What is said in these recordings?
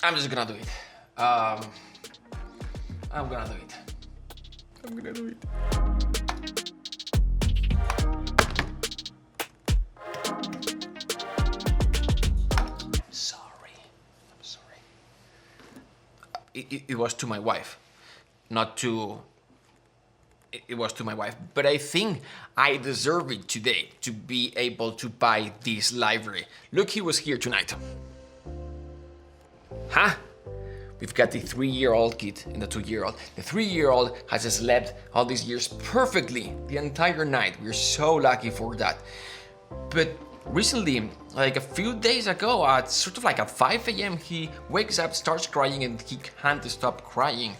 I'm just gonna do it. I'm gonna do it. I'm gonna do it. I'm sorry. It was to my wife, not to... It was to my wife, but I think I deserve it today to be able to buy this library. Look, he was here tonight. Huh? We've got the 3-year-old kid and the 2-year-old. The 3-year-old has slept all these years perfectly the entire night. We're so lucky for that. But recently, like a few days ago, at sort of like at 5 a.m., he wakes up, starts crying, and he can't stop crying.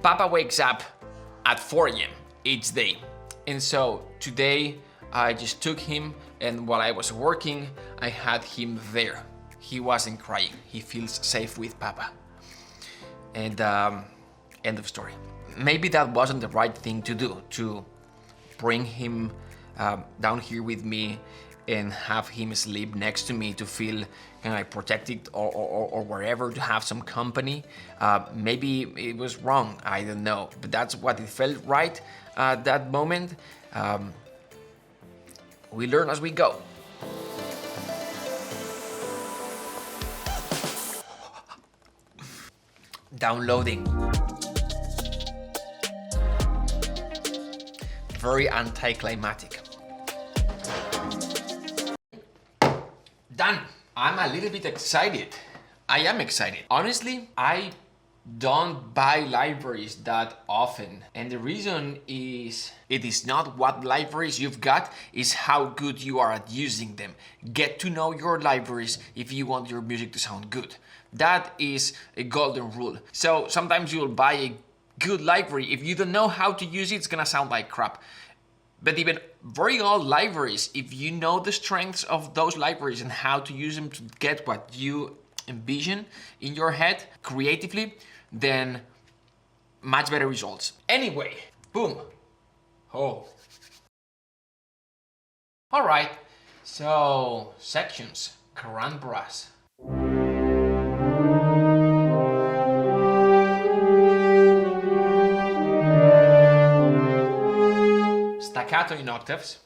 Papa wakes up at 4 a.m. each day. And so today I just took him, and while I was working, I had him there. He wasn't crying. He feels safe with Papa. And end of story. Maybe that wasn't the right thing to do, to bring him down here with me and have him sleep next to me to feel kind of like protected or wherever, to have some company. Maybe it was wrong, I don't know, but that's what it felt right at that moment. We learn as we go. Downloading. Very anticlimactic. Done. I'm a little bit excited. I am excited. Honestly, I don't buy libraries that often. And the reason is, it is not what libraries you've got, is how good you are at using them. Get to know your libraries if you want your music to sound good. That is a golden rule. So sometimes you'll buy a good library. If you don't know how to use it, it's gonna sound like crap. But even very old libraries, if you know the strengths of those libraries and how to use them to get what you envision in your head creatively, then much better results. Anyway, boom. Oh. All right, so sections, grand brass. Staccato in octaves.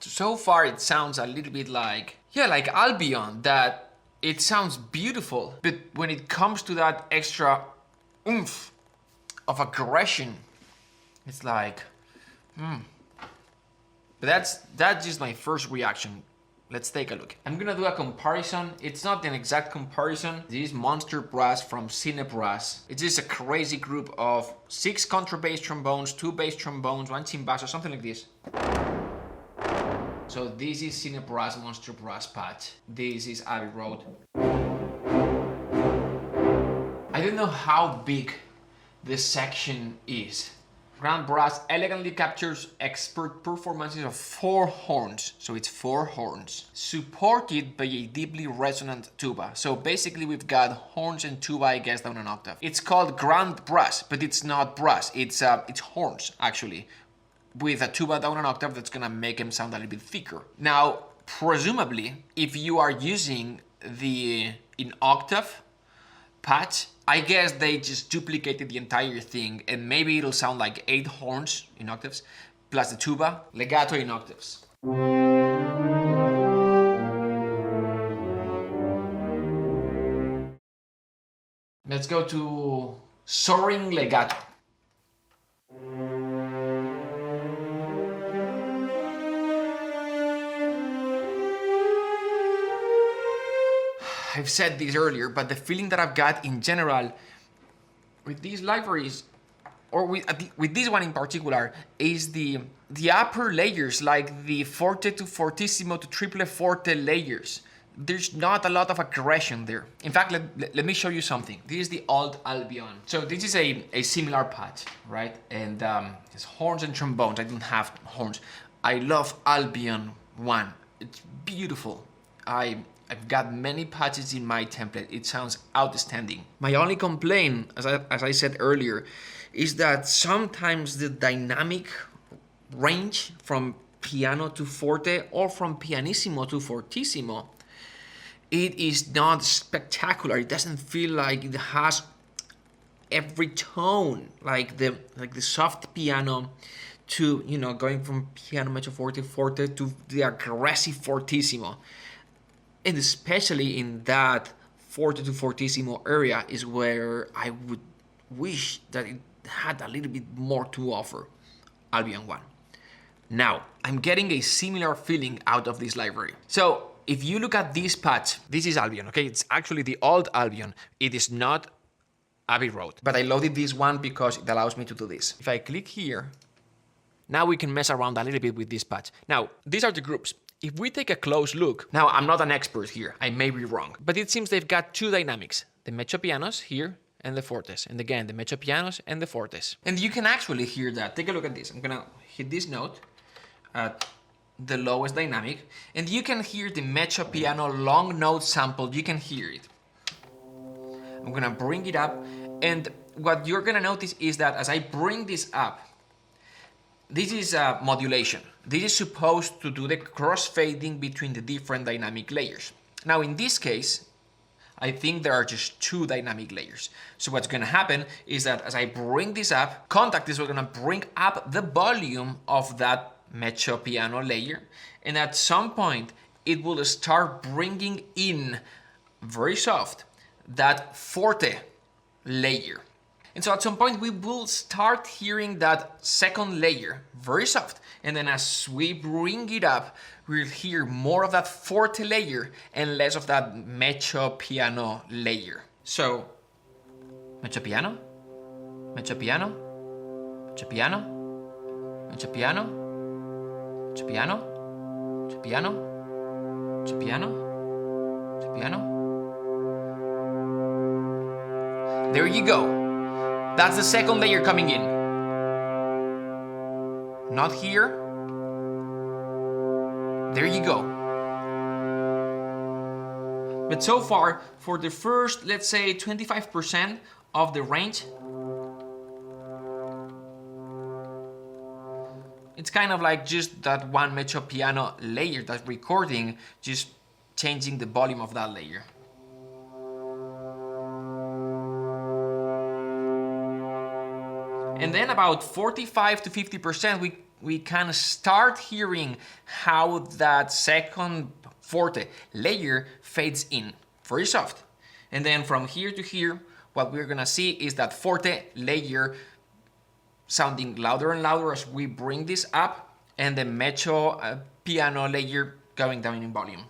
So far it sounds a little bit like, like Albion, that it sounds beautiful, but when it comes to that extra oomph of aggression, it's like, But that's just my first reaction. Let's take a look. I'm gonna do a comparison. It's not an exact comparison. This is Monster Brass from Cine Brass. It is a crazy group of 6 contrabass trombones, 2 bass trombones, 1 timbasso, something like this. So this is Cine Brass Monster Brass patch. This is Abbey Road. I don't know how big this section is. Grand Brass elegantly captures expert performances of 4 horns, so it's 4 horns, supported by a deeply resonant tuba. So basically we've got horns and tuba, I guess, down an octave. It's called Grand Brass, but it's not brass, it's horns, actually, with a tuba down an octave that's gonna make them sound a little bit thicker. Now, presumably, if you are using the in octave patch, I guess they just duplicated the entire thing, and maybe it'll sound like 8 horns in octaves, plus the tuba, legato in octaves. Let's go to soaring legato. I've said this earlier, but the feeling that I've got in general with these libraries, or with this one in particular, is the upper layers, like the forte to fortissimo to triple forte layers. There's not a lot of aggression there. In fact, let me show you something. This is the old Albion. So this is a similar patch, right? And it's horns and trombones. I don't have horns. I love Albion One. It's beautiful. I've got many patches in my template. It sounds outstanding. My only complaint, as I said earlier, is that sometimes the dynamic range from piano to forte or from pianissimo to fortissimo, it is not spectacular. It doesn't feel like it has every tone, like the soft piano to, you know, going from piano mezzo forte forte to the aggressive fortissimo. And especially in that forte to fortissimo area is where I would wish that it had a little bit more to offer, Albion One. Now, I'm getting a similar feeling out of this library. So if you look at this patch, this is Albion, okay? It's actually the old Albion. It is not Abbey Road. But I loaded this one because it allows me to do this. If I click here, now we can mess around a little bit with this patch. Now, these are the groups. If we take a close look, now I'm not an expert here, I may be wrong, but it seems they've got two dynamics, the mezzo pianos here and the fortes, and again, the mezzo pianos and the fortes. And you can actually hear that. Take a look at this. I'm gonna hit this note at the lowest dynamic, and you can hear the mezzo piano long note sample. You can hear it. I'm gonna bring it up, and what you're gonna notice is that as I bring this up, this is modulation. This is supposed to do the crossfading between the different dynamic layers. Now in this case, I think there are just two dynamic layers. So what's gonna happen is that as I bring this up, Contact is gonna bring up the volume of that mezzo piano layer, and at some point it will start bringing in, very soft, that forte layer. And so at some point we will start hearing that second layer, very soft. And then as we bring it up, we'll hear more of that forte layer and less of that mezzo piano layer. So, mezzo piano, mezzo piano, mezzo piano, mezzo piano, mezzo piano, mezzo piano, mezzo piano, mezzo piano. There you go. That's the second layer coming in. Not here. There you go. But so far, for the first, let's say 25% of the range, it's kind of like just that one mezzo piano layer, that recording, just changing the volume of that layer. And then about 45 to 50%, we kind of start hearing how that second forte layer fades in, very soft. And then from here to here, what we're gonna see is that forte layer sounding louder and louder as we bring this up, and the mezzo piano layer going down in volume.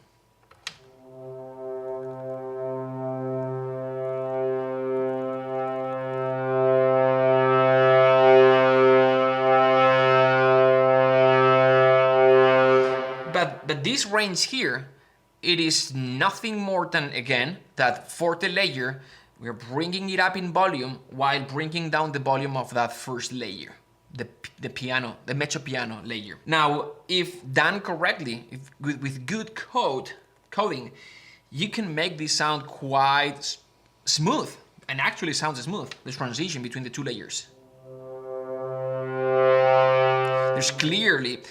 But this range here, it is nothing more than, again, that forte layer. We're bringing it up in volume while bringing down the volume of that first layer, the piano, the mezzo piano layer. Now, if done correctly, with good coding, you can make this sound quite smooth, and actually sounds smooth, the transition between the two layers. There's clearly,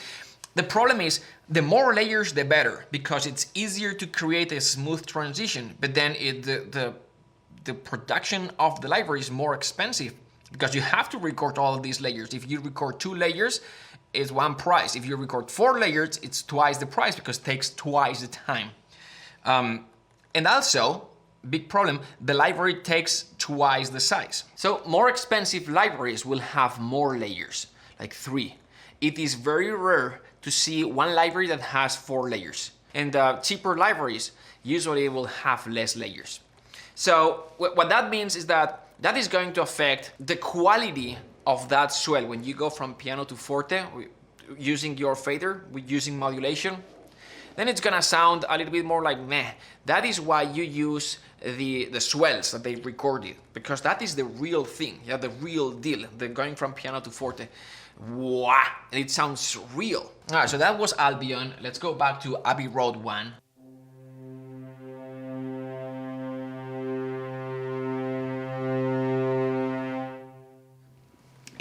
the problem is, the more layers, the better, because it's easier to create a smooth transition, but then the production of the library is more expensive because you have to record all of these layers. If you record 2 layers, it's one price. If you record 4 layers, it's twice the price because it takes twice the time. And also, big problem, the library takes twice the size. So more expensive libraries will have more layers, like 3. It is very rare to see one library that has 4 layers. And cheaper libraries usually will have less layers. So what that means is that is going to affect the quality of that swell when you go from piano to forte using your fader, using modulation. Then it's gonna sound a little bit more like meh. That is why you use the swells that they recorded, because that is the real thing, yeah, the real deal. They're going from piano to forte. Wow, and it sounds real. All right, so that was Albion. Let's go back to Abbey Road One.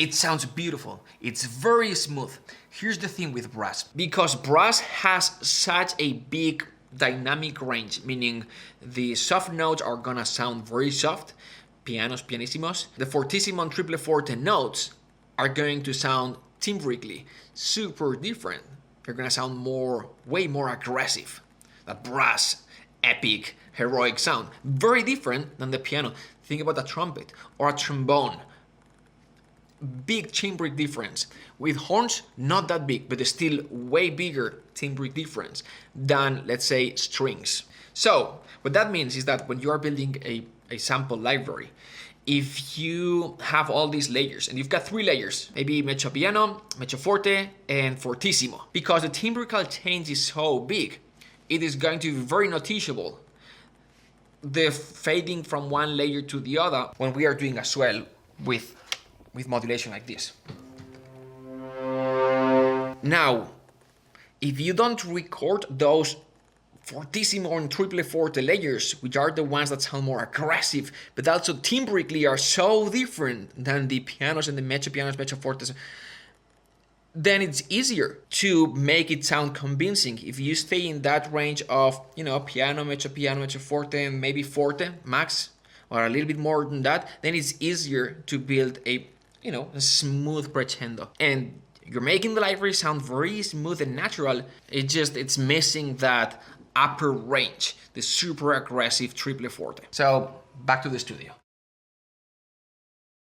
it sounds beautiful. It's very smooth. Here's the thing with brass. Because brass has such a big dynamic range, meaning the soft notes are gonna sound very soft, pianos, pianissimos. The fortissimo and triple forte notes are going to sound timbrically super different. They're gonna sound way more aggressive. That brass, epic, heroic sound. Very different than the piano. Think about a trumpet or a trombone. Big timbric difference. With horns, not that big, but still way bigger timbric difference than, let's say, strings. So what that means is that when you are building a sample library, if you have all these layers, and you've got 3 layers, maybe mezzo piano, mezzo forte, and fortissimo, because the timbrical change is so big, it is going to be very noticeable, the fading from one layer to the other when we are doing a swell with modulation like this. Now, if you don't record those fortissimo and triple forte layers, which are the ones that sound more aggressive, but also timbrically are so different than the pianos and the mezzo pianos, mezzo fortes, then it's easier to make it sound convincing. If you stay in that range of, piano, mezzo forte, and maybe forte max, or a little bit more than that, then it's easier to build a smooth crescendo. And you're making the library sound very smooth and natural. It's missing that upper range, the super aggressive triple forte. So back to the studio.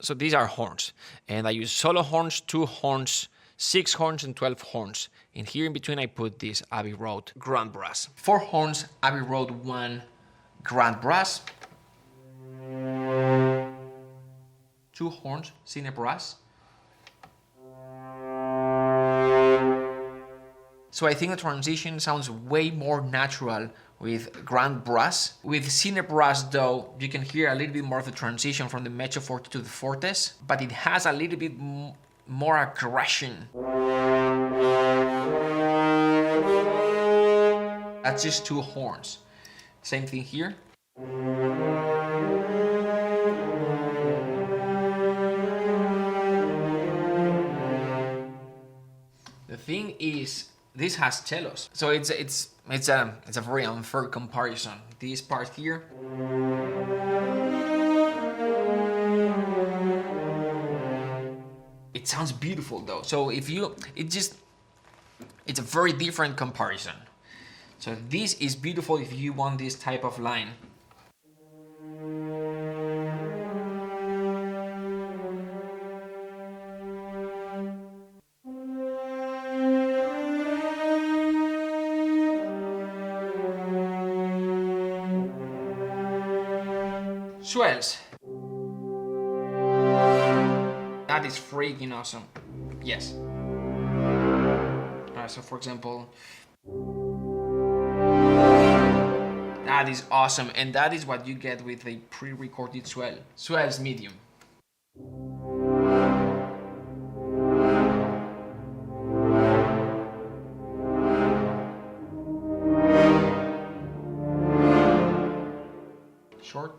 So these are horns, and I use solo horns, 2 horns, 6 horns, and 12 horns. And here in between I put this Abbey Road Grand Brass. 4 horns, Abbey Road One Grand Brass. 2 horns, Cine Brass. So I think the transition sounds way more natural with Grand Brass. With Cine Brass though, you can hear a little bit more of the transition from the mezzo forte to the fortes, but it has a little bit more aggression. That's just 2 horns. Same thing here. The thing is, this has cellos, so it's a very unfair comparison. This part here, it sounds beautiful though. So it's a very different comparison. So this is beautiful if you want this type of line. Swells. That is freaking awesome. Yes. Alright, so for example, that is awesome, and that is what you get with a pre-recorded swell. Swells medium. Short.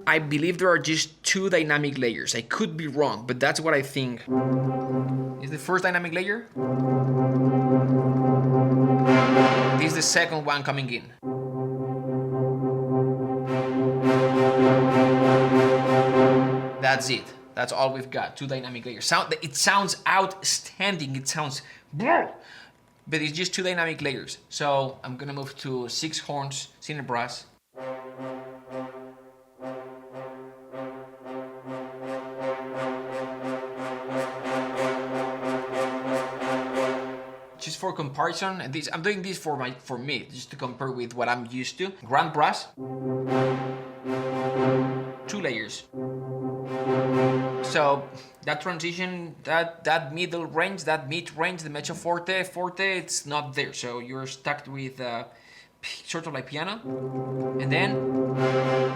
I believe there are just 2 dynamic layers. I could be wrong, but that's what I think. Is the first dynamic layer? This is the second one coming in. That's it. That's all we've got. 2 dynamic layers. It sounds outstanding. It sounds, but it's just 2 dynamic layers. So I'm gonna move to 6 horns, Cine Brass. Just for comparison, and I'm doing this for me, just to compare with what I'm used to. Grand Brass, 2 layers. So that transition, that middle range, that mid range, the mezzo forte, it's not there. So you're stuck with sort of like piano, and then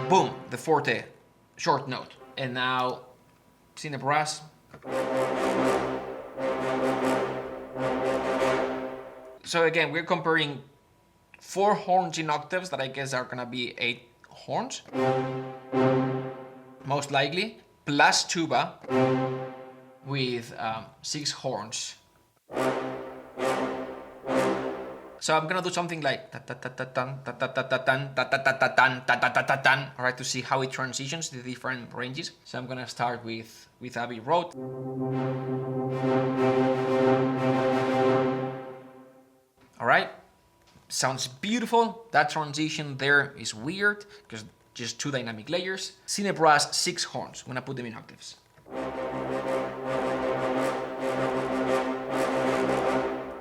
boom, the forte short note. And now cine brass. So again, we're comparing 4 horns in octaves that I guess are gonna be 8 horns, most likely, plus tuba with 6 horns. So I'm gonna do something like alright, to see how it transitions to the different ranges. So I'm gonna start with Abbey Road. Alright, sounds beautiful. That transition there is weird because just 2 dynamic layers. Cine brass, 6 horns. I'm gonna put them in octaves.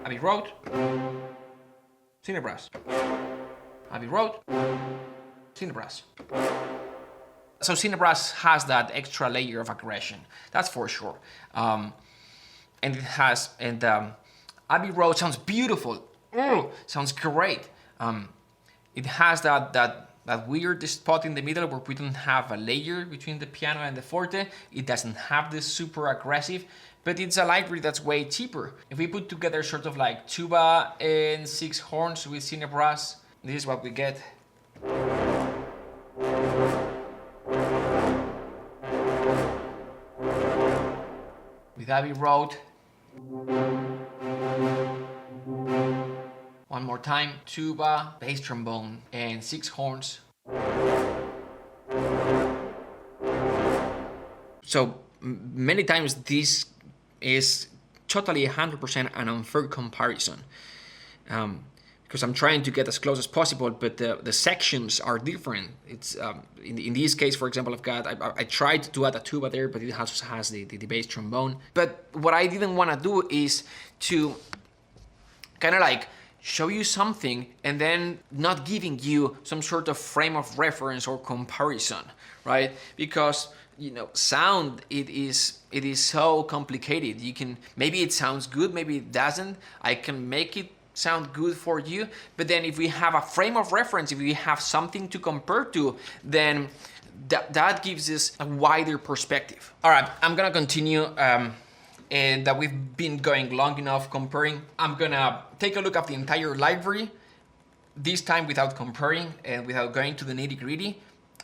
Abbey Road, cine brass, Abbey Road, cine brass. So cine brass has that extra layer of aggression, that's for sure. And it has, Abbey Road sounds beautiful. Sounds great. It has that weird spot in the middle where we don't have a layer between the piano and the forte. It doesn't have this super aggressive, but it's a library that's way cheaper. If we put together sort of like tuba and 6 horns with cine brass, this is what we get. With Abbey Road. One more time, tuba, bass trombone, and 6 horns. So many times this is totally 100% an unfair comparison, because I'm trying to get as close as possible, but the sections are different. It's in this case, for example, I tried to add a tuba there, but it also has the bass trombone. But what I didn't want to do is to kind of like show you something and then not giving you some sort of frame of reference or comparison, right? Because sound, it is so complicated. Maybe it sounds good, maybe it doesn't. I can make it sound good for you, but then if we have a frame of reference, if we have something to compare to, then that gives us a wider perspective. All right, I'm gonna continue. And that we've been going long enough comparing. I'm gonna take a look at the entire library, this time without comparing and without going to the nitty-gritty.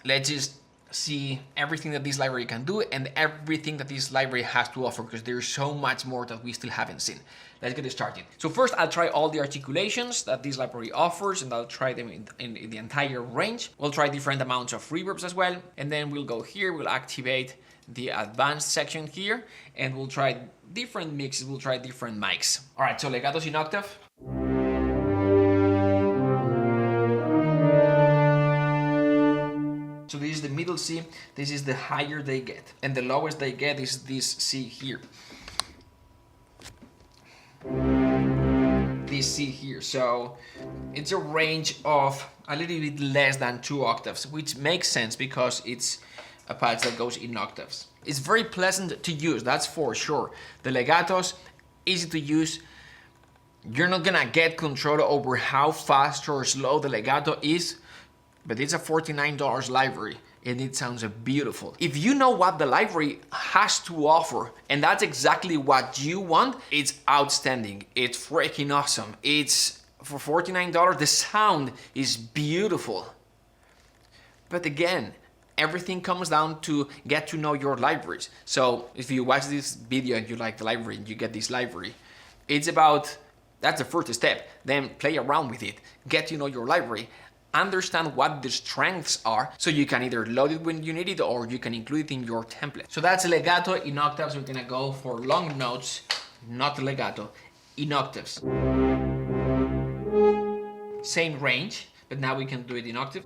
Let's just see everything that this library can do and everything that this library has to offer, because there's so much more that we still haven't seen. Let's get started. So first, I'll try all the articulations that this library offers, and I'll try them in the entire range. We'll try different amounts of reverbs as well, and then we'll go here, we'll activate the advanced section here, and we'll try different mixes, we'll try different mics. All right, so legatos in octave. So this is the middle C, this is the higher they get, and the lowest they get is this C here. This C here, so it's a range of a little bit less than 2 octaves, which makes sense because it's a patch that goes in octaves. It's very pleasant to use, that's for sure. The legatos, easy to use. You're not gonna get control over how fast or slow the legato is, but it's a $49 library and it sounds beautiful. If you know what the library has to offer, and that's exactly what you want, it's outstanding. It's freaking awesome. It's for $49, the sound is beautiful. But again, everything comes down to get to know your libraries. So if you watch this video and you like the library and you get this library, it's about, that's the first step. Then play around with it, get to know your library, understand what the strengths are, so you can either load it when you need it or you can include it in your template. So that's legato in octaves. We're gonna go for long notes, not legato, in octaves. Same range, but now we can do it in octave.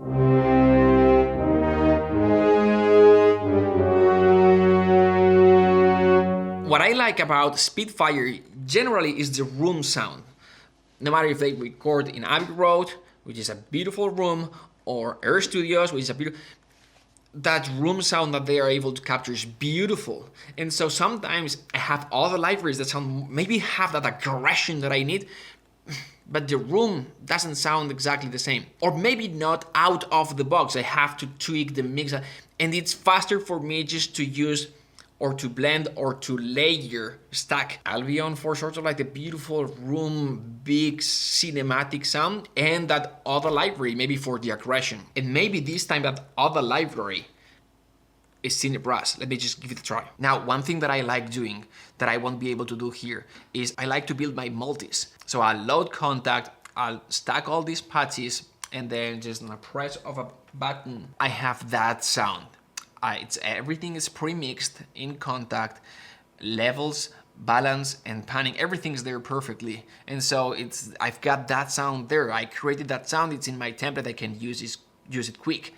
What I like about Spitfire generally is the room sound. No matter if they record in Abbey Road, which is a beautiful room, or Air Studios, which is a beautiful, that room sound that they are able to capture is beautiful. And so sometimes I have other libraries that sound, maybe have that aggression that I need, but the room doesn't sound exactly the same. Or maybe not out of the box. I have to tweak the mix, and it's faster for me just to use or to blend or to layer stack. I'll be on for sort of like the beautiful room, big cinematic sound, and that other library maybe for the aggression. And maybe this time that other library is Cine Brass. Let me just give it a try. Now, one thing that I like doing that I won't be able to do here is I like to build my multis. So I'll load Contact, I'll stack all these patches, and then just on a press of a button, I have that sound. Everything is pre-mixed in Contact, levels, balance, and panning. Everything's there perfectly. And so I've got that sound there. I created that sound. It's in my template. I can use it quick.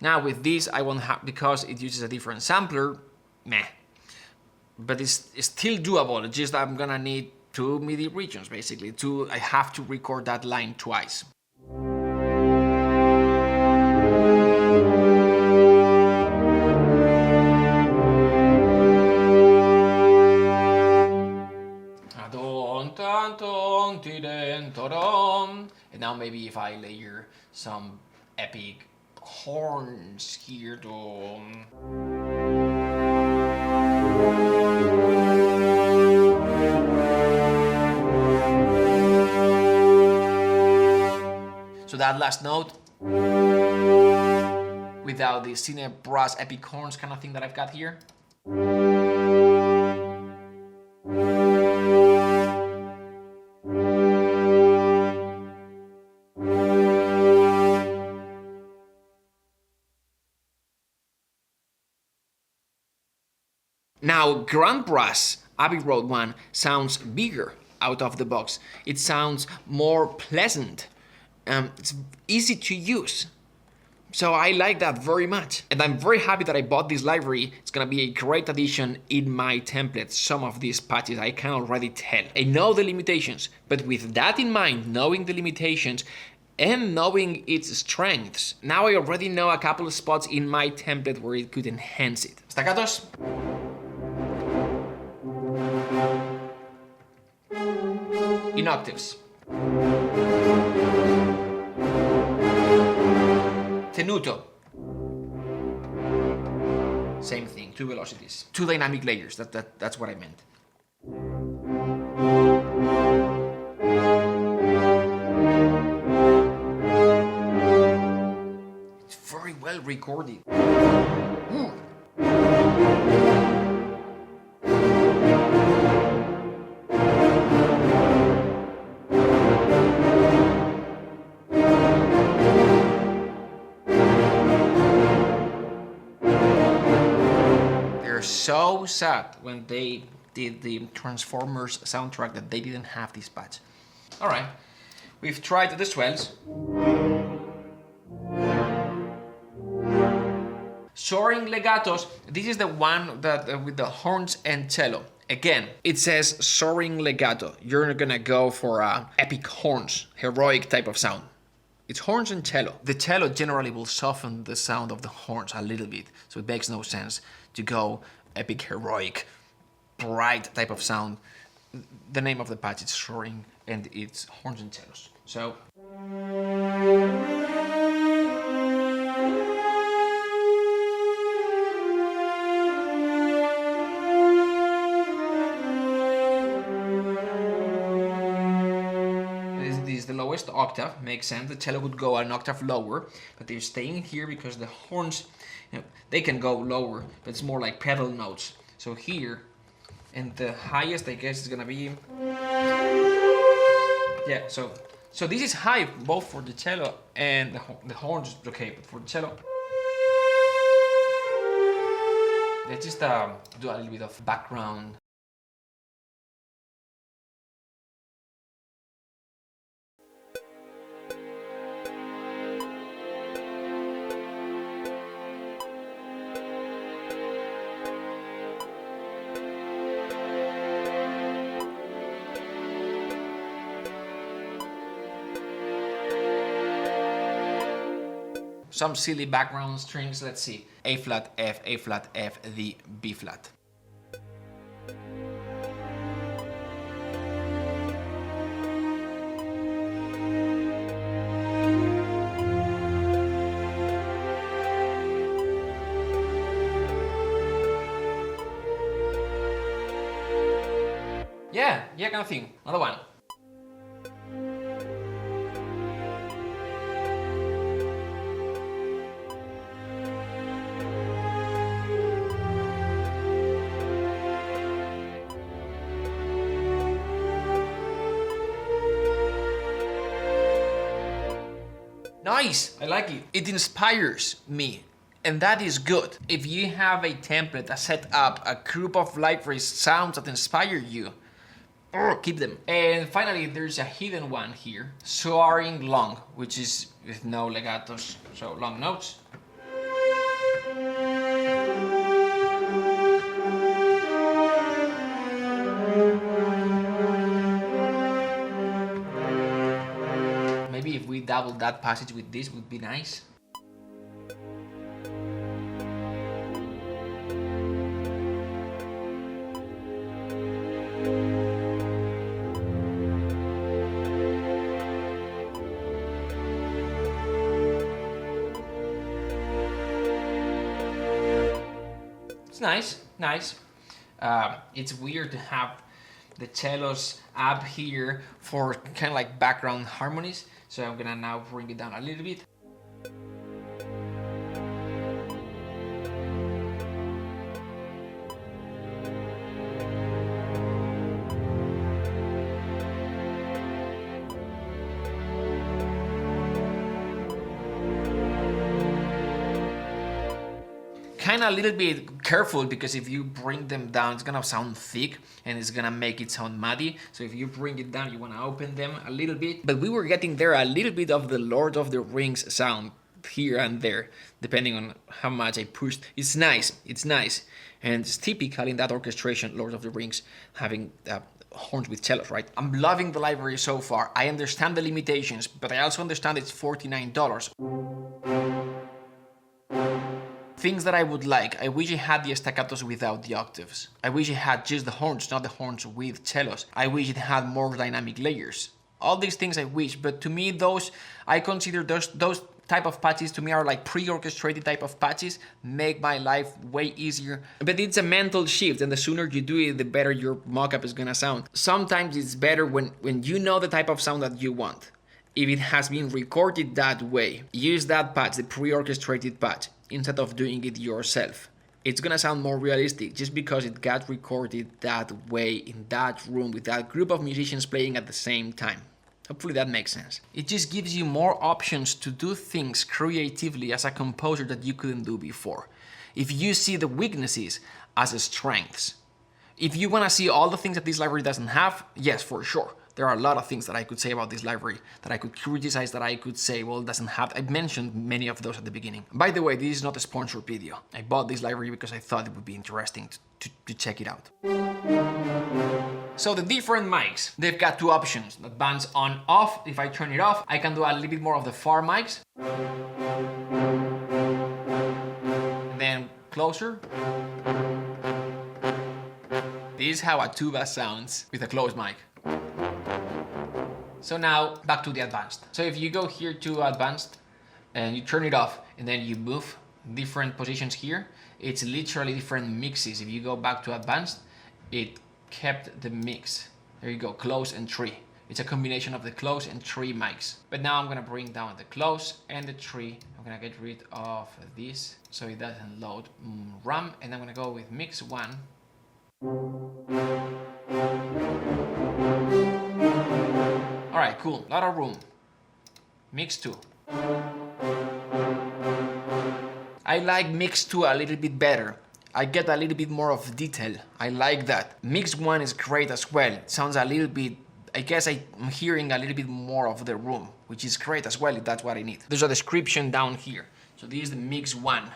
Now with this, I won't have, because it uses a different sampler, meh. But it's still doable. It's just I'm gonna need 2 MIDI regions basically. I have to record that line twice. And now maybe if I layer some epic horns here to... So that last note, without the Cine Brass epic horns kind of thing that I've got here. Now, Grand Brass, Abbey Road One, sounds bigger out of the box. It sounds more pleasant. It's easy to use. So I like that very much. And I'm very happy that I bought this library. It's gonna be a great addition in my templates. Some of these patches I can already tell. I know the limitations, but with that in mind, knowing the limitations, and knowing its strengths, now I already know a couple of spots in my template where it could enhance it. Staccatos. In octaves. Tenuto. Same thing, 2 velocities. 2 dynamic layers, that's what I meant. It's very well recorded. So sad when they did the Transformers soundtrack that they didn't have this patch. All right, we've tried the swells. Soaring legatos. This is the one that with the horns and cello. Again, it says soaring legato. You're gonna go for epic horns, heroic type of sound. It's horns and cello. The cello generally will soften the sound of the horns a little bit, so it makes no sense to go epic, heroic, bright type of sound. The name of the patch is Soaring, and it's horns and cellos. So. This is the lowest octave, makes sense. The cello would go an octave lower, but they're staying here because the horns, they can go lower, but it's more like pedal notes. So here, and the highest I guess is gonna be, yeah. So this is high both for the cello and the horns. Okay, but for the cello, let's just do a little bit of background. Some silly background strings, let's see. A flat, F, the B flat. Yeah, kind of thing. Another one. Nice, I like it. It inspires me, and that is good. If you have a template, a setup, a group of library sounds that inspire you, keep them. And finally, there's a hidden one here, soaring long, which is with no legatos, so long notes. Maybe if we double that passage with this would be nice. It's nice. It's weird to have the cellos up here for kind of like background harmonies. So I'm gonna now bring it down a little bit. Kind of a little bit careful, because if you bring them down, it's gonna sound thick and it's gonna make it sound muddy. So if you bring it down, you wanna open them a little bit. But we were getting there a little bit of the Lord of the Rings sound here and there, depending on how much I pushed. It's nice, and it's typical in that orchestration, Lord of the Rings, having horns with cellos, right? I'm loving the library so far. I understand the limitations, but I also understand it's $49. Things that I would like. I wish it had the staccatos without the octaves. I wish it had just the horns, not the horns with cellos. I wish it had more dynamic layers. All these things I wish, but to me I consider those type of patches to me are like pre-orchestrated type of patches, make my life way easier. But it's a mental shift, and the sooner you do it, the better your mockup is gonna sound. Sometimes it's better when you know the type of sound that you want. If it has been recorded that way, use that patch, the pre-orchestrated patch, instead of doing it yourself. It's gonna sound more realistic just because it got recorded that way in that room with that group of musicians playing at the same time. Hopefully that makes sense. It just gives you more options to do things creatively as a composer that you couldn't do before. If you see the weaknesses as strengths. If you wanna see all the things that this library doesn't have, yes, for sure. There are a lot of things that I could say about this library, that I could criticize, that I could say, well, it doesn't have. I mentioned many of those at the beginning. By the way, this is not a sponsored video. I bought this library because I thought it would be interesting to check it out. So the different mics, they've got two options. The bands on off. If I turn it off, I can do a little bit more of the far mics. And then closer. This is how a tuba sounds with a closed mic. So now back to the advanced. So if you go here to advanced and you turn it off and then you move different positions here, it's literally different mixes. If you go back to advanced, it kept the mix. There you go, close and tree. It's a combination of the close and tree mics. But now I'm gonna bring down the close and the tree. I'm gonna get rid of this so it doesn't load RAM, and I'm gonna go with mix 1. All right, cool, lot of room. Mix 2. I like mix 2 a little bit better. I get a little bit more of detail. I like that. Mix 1 is great as well. It sounds a little bit, I guess I'm hearing a little bit more of the room, which is great as well if that's what I need. There's a description down here. So this is the mix 1.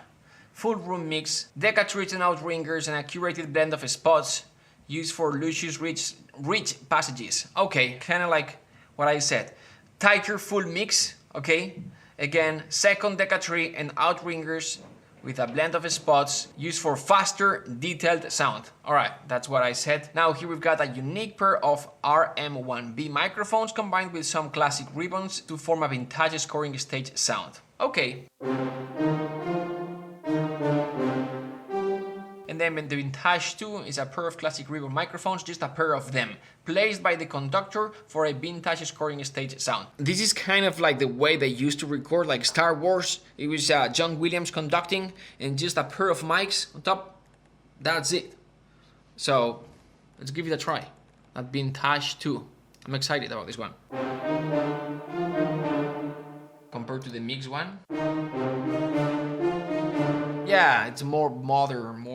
Full room mix, decatrees and outringers, and a curated blend of spots used for luscious, rich passages. Okay, kind of like what I said. Tighter full mix, okay? Again, second decatree and outringers with a blend of spots used for faster, detailed sound. All right, that's what I said. Now here we've got a unique pair of RM1B microphones combined with some classic ribbons to form a vintage scoring stage sound. Okay. And And then the Vintage 2 is a pair of classic reverb microphones, just a pair of them, placed by the conductor for a vintage scoring stage sound. This is kind of like the way they used to record, like Star Wars. It was John Williams conducting and just a pair of mics on top. That's it. So let's give it a try. That Vintage 2. I'm excited about this one. Compared to the Mix one. Yeah, it's more modern,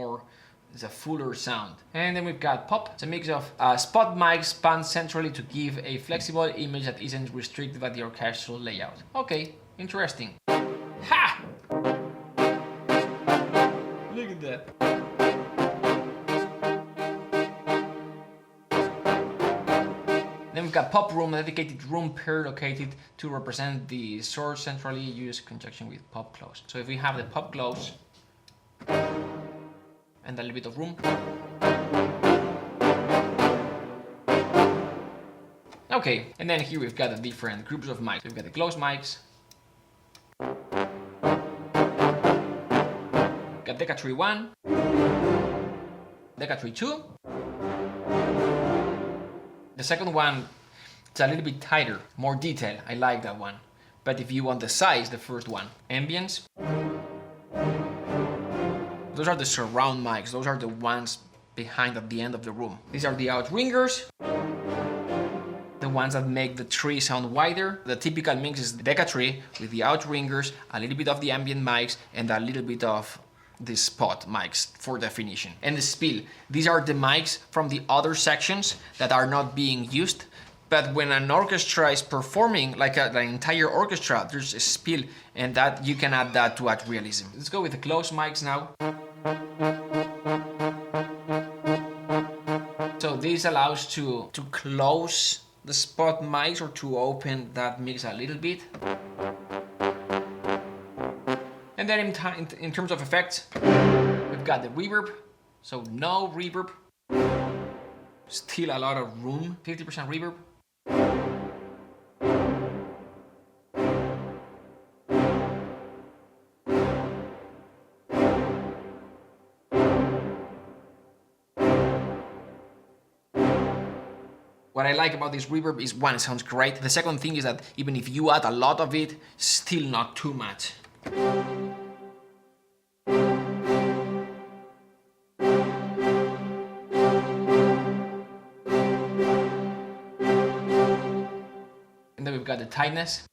it's a fuller sound. And then we've got Pop. It's a mix of spot mics spanned centrally to give a flexible image that isn't restricted by the orchestral layout. Okay, interesting. Ha! Look at that. Then we've got Pop Room, a dedicated room pair located to represent the source centrally used in conjunction with Pop Close. So if we have the Pop Close and a little bit of room. Okay, and then here we've got the different groups of mics. We've got the closed mics. Got Decatree 1, Decatree 2. The second one, it's a little bit tighter, more detail. I like that one. But if you want the size, the first one. Ambience. Those are the surround mics. Those are the ones behind at the end of the room. These are the outringers. The ones that make the tree sound wider. The typical mix is the Decatree with the outringers, a little bit of the ambient mics, and a little bit of the spot mics for definition. And the spill. These are the mics from the other sections that are not being used. But when an orchestra is performing, like an entire orchestra, there's a spill, and that you can add that to add realism. Let's go with the closed mics now. So this allows to close the spot mics or to open that mix a little bit. And then in terms of effects, we've got the reverb. So no reverb. Still a lot of room, 50% reverb. What I like about this reverb is, one, it sounds great. The second thing is that even if you add a lot of it, still not too much. And then we've got the tightness.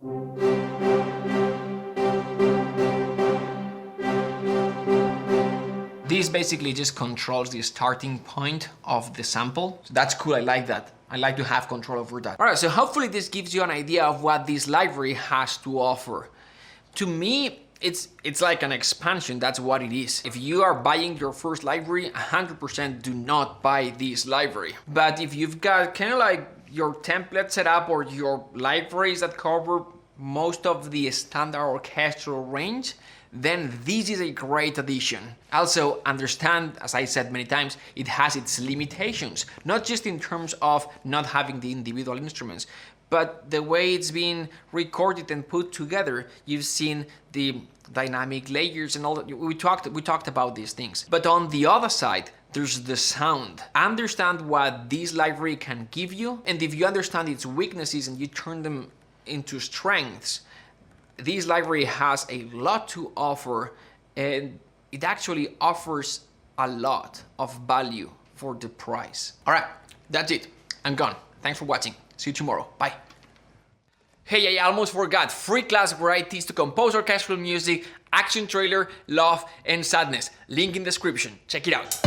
This basically just controls the starting point of the sample. So that's cool, I like that. I like to have control over that. All right, so hopefully this gives you an idea of what this library has to offer. To me, it's like an expansion, that's what it is. If you are buying your first library, 100% do not buy this library. But if you've got kind of like your template set up or your libraries that cover most of the standard orchestral range, then this is a great addition. Also, understand, as I said many times, it has its limitations, not just in terms of not having the individual instruments, but the way it's been recorded and put together. You've seen the dynamic layers and all that. We talked about these things. But on the other side, there's the sound. Understand what this library can give you, and if you understand its weaknesses and you turn them into strengths, this library has a lot to offer, and it actually offers a lot of value for the price. All right, that's it. I'm gone. Thanks for watching. See you tomorrow. Bye. Hey, I almost forgot. Free class where I teach to compose orchestral music, action trailer, love, and sadness. Link in description. Check it out.